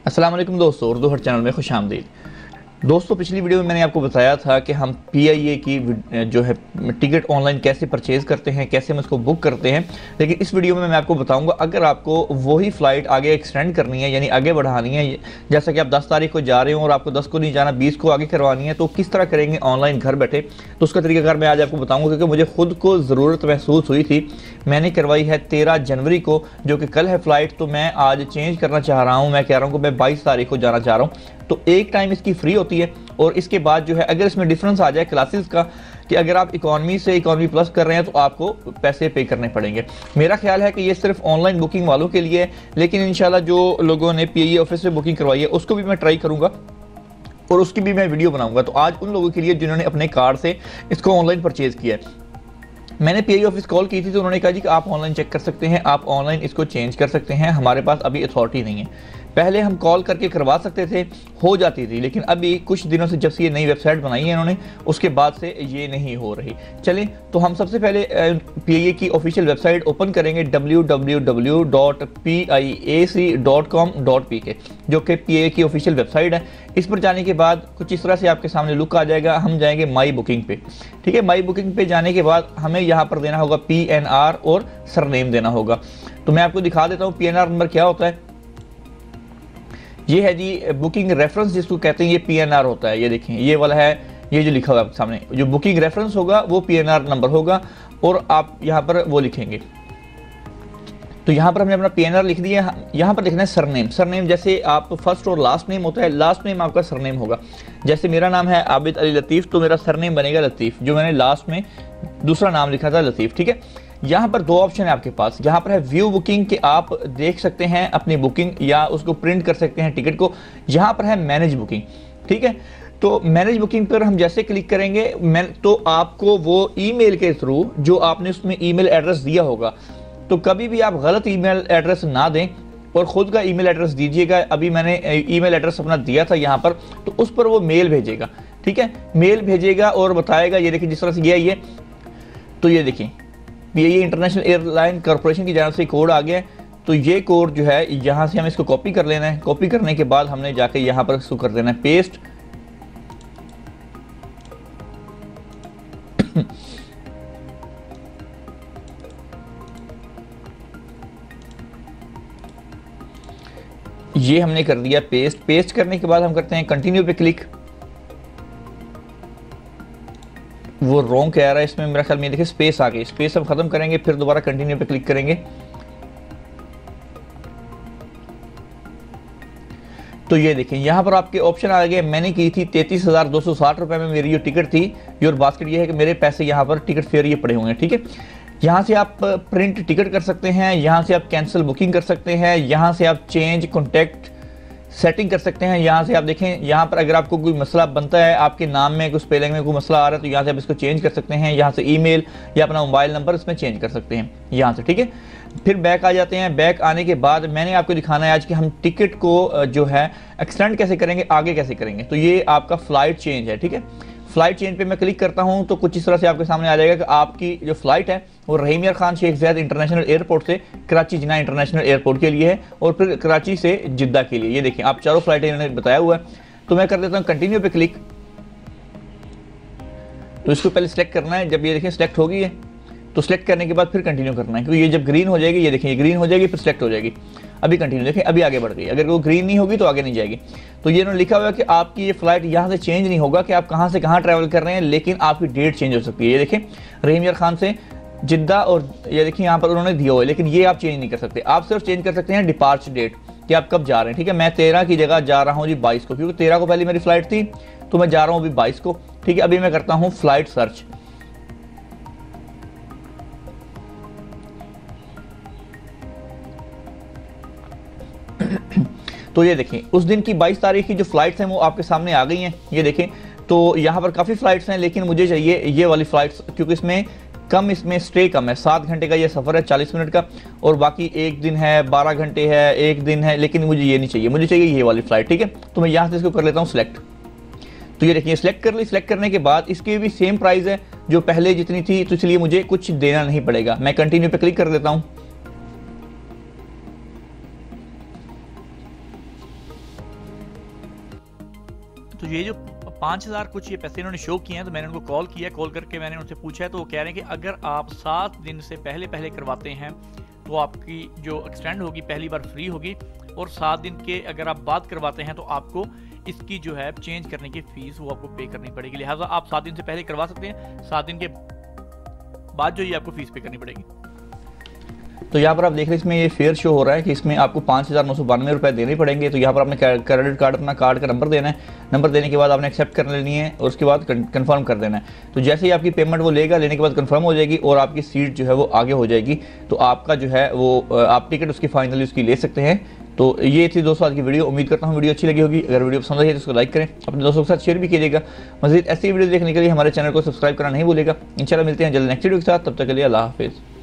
अस्सलाम वालेकुम दोस्तों, उर्दू हट चैनल में खुश आमदीद। दोस्तों, पिछली वीडियो में मैंने आपको बताया था कि हम PIA की जो है टिकट ऑनलाइन कैसे परचेज़ करते हैं, कैसे हम उसको बुक करते हैं। लेकिन इस वीडियो में मैं आपको बताऊंगा, अगर आपको वही फ़्लाइट आगे एक्सटेंड करनी है, यानी आगे बढ़ानी है, जैसा कि आप 10 तारीख को जा रहे हो और आपको 10 को नहीं जाना, 20 को आगे करवानी है, तो किस तरह करेंगे ऑनलाइन घर बैठे, तो उसका तरीकाकार मैं आज आपको बताऊँगा। क्योंकि मुझे खुद को ज़रूरत महसूस हुई थी। मैंने करवाई है 13 जनवरी को, जो कि कल है फ़्लाइट, तो मैं आज चेंज करना चाह रहा हूँ। मैं कह रहा हूँ कि मैं 22 तारीख को जाना चाह रहा हूँ। तो एक टाइम इसकी फ्री होती है और इसके बाद जो है अगर इसमें डिफरेंस आ जाए क्लासेस का, कि अगर आप इकॉनमी से इकॉनमी प्लस कर रहे हैं तो आपको पैसे पे करने पड़ेंगे। मेरा ख्याल है कि ये सिर्फ ऑनलाइन बुकिंग वालों के लिए है, लेकिन इंशाल्लाह जो लोगों ने PIA ऑफिस से बुकिंग करवाई है उसको भी मैं ट्राई करूँगा और उसकी भी मैं वीडियो बनाऊँगा। तो आज उन लोगों के लिए जिन्होंने अपने कार्ड से इसको ऑनलाइन परचेज़ किया है, मैंने PIA ऑफिस कॉल की थी तो उन्होंने कहा जी कि आप ऑनलाइन चेक कर सकते हैं, आप ऑनलाइन इसको चेंज कर सकते हैं, हमारे पास अभी अथॉरिटी नहीं है। पहले हम कॉल करके करवा सकते थे, हो जाती थी, लेकिन अभी कुछ दिनों से जब से ये नई वेबसाइट बनाई है इन्होंने, उसके बाद से ये नहीं हो रही। चलें, तो हम सबसे पहले PIA की ऑफिशियल वेबसाइट ओपन करेंगे, www.piac.com.pk, जो कि PIA की ऑफिशियल वेबसाइट है। इस पर जाने के बाद कुछ इस तरह से आपके सामने लुक आ जाएगा। हम जाएंगे माई बुकिंग पे। ठीक है, माई बुकिंग पे जाने के बाद हमें यहाँ पर देना होगा PNR और सरनेम देना होगा। तो मैं आपको दिखा देता हूँ PNR नंबर क्या होता है। ये है जी बुकिंग रेफरेंस, जिसको कहते हैं, ये PNR होता है। ये देखें, ये वाला है, ये जो लिखा हुआ है आपके सामने, जो बुकिंग रेफरेंस होगा वो PNR नंबर होगा और आप यहाँ पर वो लिखेंगे। तो यहाँ पर हमने अपना PNR लिख दिया। यहाँ पर लिखना है सरनेम। सरनेम जैसे आप फर्स्ट और लास्ट नेम होता है, लास्ट नेम आपका सरनेम होगा। जैसे मेरा नाम है आबिद अली लतीफ़, तो मेरा सरनेम बनेगा लतीफ़, जो मैंने लास्ट में दूसरा नाम लिखा था लतीफ़। ठीक है, यहाँ पर दो ऑप्शन है आपके पास। यहाँ पर है व्यू बुकिंग, कि आप देख सकते हैं अपनी बुकिंग या उसको प्रिंट कर सकते हैं टिकट को। यहाँ पर है मैनेज बुकिंग। ठीक है, तो मैनेज बुकिंग पर हम जैसे क्लिक करेंगे, तो आपको वो ईमेल के थ्रू जो आपने उसमें ईमेल एड्रेस दिया होगा, तो कभी भी आप गलत ईमेल एड्रेस ना दें और ख़ुद का ईमेल एड्रेस दीजिएगा। अभी मैंने ईमेल एड्रेस अपना दिया था यहाँ पर, तो उस पर वो मेल भेजेगा। ठीक है, मेल भेजेगा और बताएगा, ये देखिए जिस तरह से ये तो ये देखिए PIA इंटरनेशनल एयरलाइन कॉरपोरेशन की जानब से कोड आ गया है। तो ये कोड जो है यहाँ से हमें इसको कॉपी कर लेना है। कॉपी करने के बाद हमने जाके यहाँ पर इसको कर देना है पेस्ट। ये हमने कर दिया पेस्ट। पेस्ट करने के बाद हम करते हैं कंटिन्यू पे क्लिक। वो रॉन्ग कह रहा है इसमें, मेरा ख्याल में देखिए स्पेस आ गई। स्पेस हम खत्म करेंगे, फिर दोबारा कंटिन्यू पे क्लिक करेंगे। तो ये देखें यहाँ पर आपके ऑप्शन आ गए। मैंने की थी 33,260 रुपये में मेरी जो टिकट थी। योर बास्केट ये है कि मेरे पैसे यहाँ पर टिकट फेयर ये पड़े होंगे। ठीक है, यहाँ से आप प्रिंट टिकट कर सकते हैं, यहाँ से आप कैंसिल बुकिंग कर सकते हैं, यहाँ से आप चेंज कॉन्टैक्ट सेटिंग कर सकते हैं। यहाँ से आप देखें, यहाँ पर अगर आपको कोई मसला बनता है, आपके नाम में कोई स्पेलिंग में कोई मसला आ रहा है, तो यहाँ से आप इसको चेंज कर सकते हैं। यहाँ से ईमेल या अपना मोबाइल नंबर इसमें चेंज कर सकते हैं यहाँ से। ठीक है, फिर बैक आ जाते हैं। बैक आने के बाद मैंने आपको दिखाना है आज कि हम टिकट को जो है एक्सटेंड कैसे करेंगे, आगे कैसे करेंगे। तो ये आपका फ़्लाइट चेंज है। ठीक है, फ़्लाइट चेंज पे मैं क्लिक करता हूं तो कुछ इस तरह से आपके सामने आ जाएगा कि आपकी जो फ़्लाइट है वो रहीम यार खान शेख ज़ैद इंटरनेशनल एयरपोर्ट से कराची जिन्ना इंटरनेशनल एयरपोर्ट के लिए है और फिर कराची से जिद्दा के लिए। ये देखिए आप चारों फ्लाइटें इन्होंने बताया हुआ है। तो मैं कर देता हूँ कंटिन्यू पे क्लिक। तो इसको पहले सेलेक्ट करना है। जब ये देखें सेलेक्ट हो गई है तो सेलेक्ट करने के बाद फिर कंटिन्यू करना है, क्योंकि ये जब ग्रीन हो जाएगी, ये देखिए ग्रीन हो जाएगी फिर सेलेक्ट हो जाएगी। अभी कंटिन्यू देखें, अभी आगे बढ़ गई। अगर वो ग्रीन नहीं होगी तो आगे नहीं जाएगी। तो ये इन्होंने लिखा हुआ है कि आपकी ये फ्लाइट यहाँ से चेंज नहीं होगा कि आप कहाँ से कहाँ ट्रैवल कर रहे हैं, लेकिन आपकी डेट चेंज हो सकती है। ये देखें रहीम यार खान से जिद्दा, और ये देखिए यहाँ पर उन्होंने दिया हुआ है, लेकिन ये आप चेंज नहीं कर सकते। आप सिर्फ चेंज कर सकते हैं डिपार्चर डेट, कि आप कब जा रहे हैं। ठीक है, मैं 13 की जगह जा रहा हूँ जी 22 को, क्योंकि 13 को पहले मेरी फ्लाइट थी, तो मैं जा रहा हूँ अभी 22 को। ठीक है, अभी मैं करता हूँ फ्लाइट सर्च। तो ये देखें उस दिन की 22 तारीख की जो फ्लाइट्स हैं वो आपके सामने आ गई हैं। ये देखें, तो यहाँ पर काफ़ी फ़्लाइट्स हैं, लेकिन मुझे चाहिए ये वाली फ़्लाइट्स, क्योंकि इसमें स्टे कम है। 7 घंटे का ये सफ़र है, 40 मिनट का, और बाकी एक दिन है, 12 घंटे है, एक दिन है, लेकिन मुझे ये नहीं चाहिए, मुझे चाहिए ये वाली फ़्लाइट। ठीक है, तो मैं यहाँ से इसको कर लेता हूँ सिलेक्ट। तो ये देखिए सिलेक्ट कर ली। सिलेक्ट करने के बाद इसकी भी सेम प्राइस है जो पहले जितनी थी, तो इसलिए मुझे कुछ देना नहीं पड़ेगा। मैं कंटिन्यू पे क्लिक कर देता हूँ। तो ये जो 5000 कुछ ये पैसे इन्होंने शो किए हैं, तो मैंने उनको कॉल किया, कॉल करके मैंने उनसे पूछा है, तो वो कह रहे हैं कि अगर आप 7 दिन से पहले पहले करवाते हैं तो आपकी जो एक्सटेंड होगी पहली बार फ्री होगी, और 7 दिन के अगर आप बाद करवाते हैं तो आपको इसकी जो है चेंज करने की फीस वो आपको पे करनी पड़ेगी। लिहाजा आप 7 दिन से पहले करवा सकते हैं, 7 दिन के बाद जो ये आपको फीस पे करनी पड़ेगी। तो यहाँ पर आप देख रहे हैं इसमें ये फेयर शो हो रहा है कि इसमें आपको 5,992 रुपये देने पड़ेंगे। तो यहाँ पर आपने क्रेडिट कार्ड अपना कार्ड का नंबर देना है, नंबर देने के बाद आपने एक्सेप्ट कर लेनी है और उसके बाद कंफर्म कर देना है। तो जैसे ही आपकी पेमेंट वो लेगा, लेने के बाद कंफर्म हो जाएगी और आपकी सीट जो है वो आगे हो जाएगी, तो आपका जो है वो आप टिकट उसकी फाइनली उसकी ले सकते हैं। तो ये थी दोस्तों आज की वीडियो। उम्मीद करता हूँ वीडियो अच्छी लगी होगी। अगर वीडियो पसंद आई है तो उसको लाइक करें, अपने दोस्तों के साथ शेयर भी कीजिएगा। मज़ीद ऐसी वीडियो देखने के लिए हमारे चैनल को सब्सक्राइब करना नहीं भूलेगा। इंशाल्लाह मिलते हैं जल्द नेक्स्ट वीडियो के साथ, तब तक के लिए अल्लाह हाफिज़।